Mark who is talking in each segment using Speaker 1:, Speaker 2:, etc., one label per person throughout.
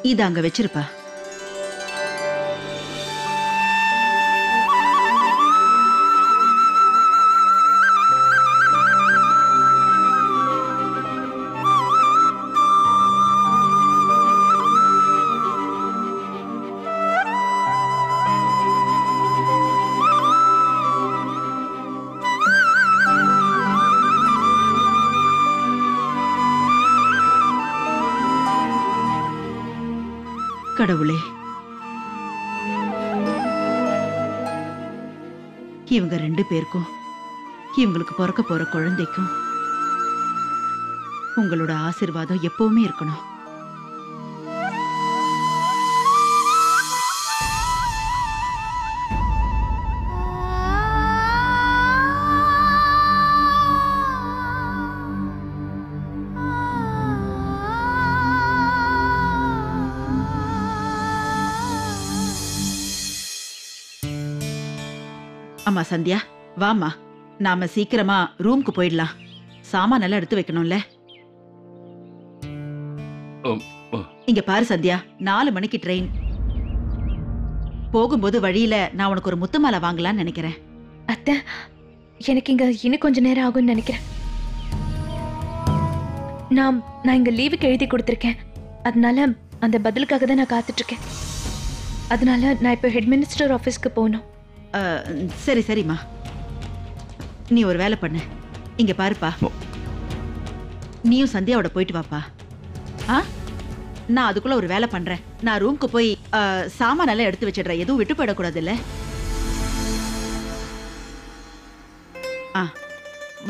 Speaker 1: இத அங்க வச்சிருப்பா. கடவுளே, இவங்க 2 பேருக்கும் இவங்களுக்கு பிறக்க போற குழந்தைக்கும் உங்களோட ஆசீர்வாதம் எப்பவுமே இருக்கணும். அம்மா சந்தியா, வாமா, நாம சீக்கிரமா ரூம்க்கு போயிடலாம். சாமான் எல்லாம் எடுத்து வைக்கணும்ல. இங்க பாரு சந்தியா, 4 மணிக்கு ட்ரெயின். போகும்போது வழியில நான் உனக்கு ஒரு முத்து மாலை வாங்கலாம்னு நினைக்கிறேன்.
Speaker 2: அத்தை, எனக்கு இங்க இன்னும் கொஞ்ச நேரம் ஆகும்னு நினைக்கிறேன். நான் இங்க லீவுக்கு எழுதி கொடுத்துருக்கேன். அதனால அந்த பதிலுக்காக தான் நான் காத்துட்டு இருக்கேன். அதனால நான் இப்ப ஹெட் மினிஸ்டர் ஆபீஸ்க்கு போகணும்.
Speaker 1: சரி சரிம்மா, நீ ஒரு வேலை பண்ணு. இங்க பாருப்பா, நீயும் சந்தியாவோட போயிட்டு வாப்பா. நான் அதுக்குள்ள ஒரு வேலை பண்றேன். நான் ரூம்க்கு போய் சாமான் எல்லாம் எடுத்து வச்சிடுறேன். எதுவும் விட்டு போயிடக்கூடாது இல்ல.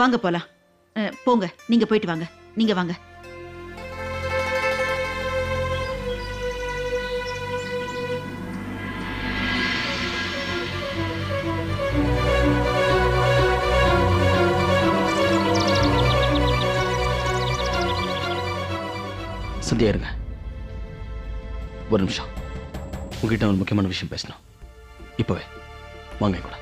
Speaker 1: வாங்க போலாம். போங்க, நீங்க போயிட்டு வாங்க. நீங்க வாங்க.
Speaker 3: சந்தியா இருங்க, ஒரு நிமிஷம். உங்ககிட்ட ஒரு முக்கியமான விஷயம் பேசணும். இப்பவே வாங்க கூட.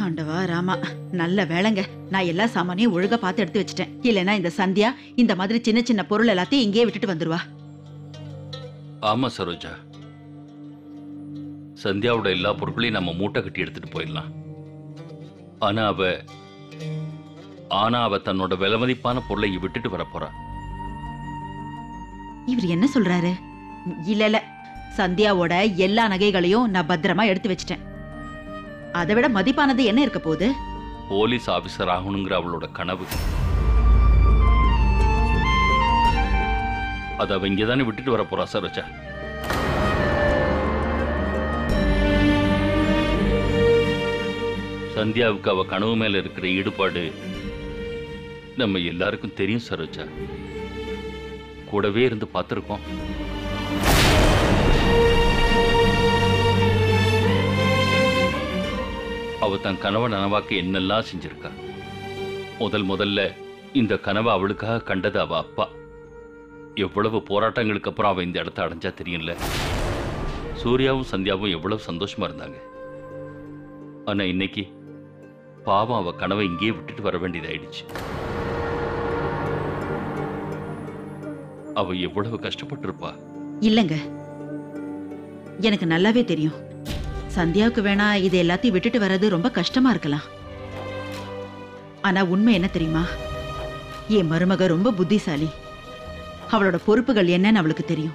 Speaker 1: ஆண்டவா ராமா, நல்ல வேளைங்க, நான் எல்லா சாமானையும் ஒழுங்கா பார்த்து எடுத்து வச்சிட்டேன். இல்லைன்னா இந்த சந்தியா இந்த மாதிரி சின்ன சின்ன பொருள் எல்லாத்தையும் இங்கேயே விட்டுட்டு வந்துருவா.
Speaker 4: ஆமா சரோஜா, சந்தியாவோட எல்லா பொருட்களையும் நம்ம மூட்டை கட்டி எடுத்துட்டு போயிடலாம். ஆனா அவ தன்னோட விலைமதிப்பான பொருளை விட்டுட்டு வர போறா.
Speaker 1: இவர் என்ன சொல்றாரு? இல்ல, சந்தியாவோட எல்லா நகைகளையும் நான் பத்திரமா எடுத்து வச்சிட்டேன். அதை விட மதிப்பானது என்ன இருக்க போகுது?
Speaker 4: போலீஸ் ஆபீசர் ஆகணுங்கிற அவளோட கனவு. அத அவ இங்கதானே விட்டுட்டு வர போறா சரோஜா. சந்தியாவுக்கு அவ கனவு மேல இருக்கிற ஈடுபாடு நம்ம எல்லாருக்கும் தெரியும் சரோஜா. கூடவே இருந்து பார்த்திருக்கோம். அவ தன் கனவை நனவாக்க என்னெல்லாம் செஞ்சிருக்கா. முதல்ல இந்த கனவை அவளுக்காக கண்டது அவ அப்பா. எவ்வளவு போராட்டங்களுக்கு அப்புறம் அவ இந்த இடத்த அடைஞ்சா தெரியல. சூர்யாவும் சந்தியாவும் எவ்வளவு சந்தோஷமா இருந்தாங்க. ஆனா இன்னைக்கு பாவம் அவ கனவை இங்கேயே விட்டுட்டு வர வேண்டியதாயிடுச்சு. அவ எவ்வளவு கஷ்டப்பட்டு இருப்பா.
Speaker 1: இல்லங்க, எனக்கு நல்லாவே தெரியும். சந்தியாவுக்கு வேணா இது எல்லாத்தையும் விட்டுட்டு வர்றது ரொம்ப கஷ்டமா இருக்கலாம். ஆனா உண்மை என்ன தெரியுமா? என் மருமக ரொம்ப புத்திசாலி. அவளோட பொறுப்புகள் என்னன்னு அவளுக்கு தெரியும்.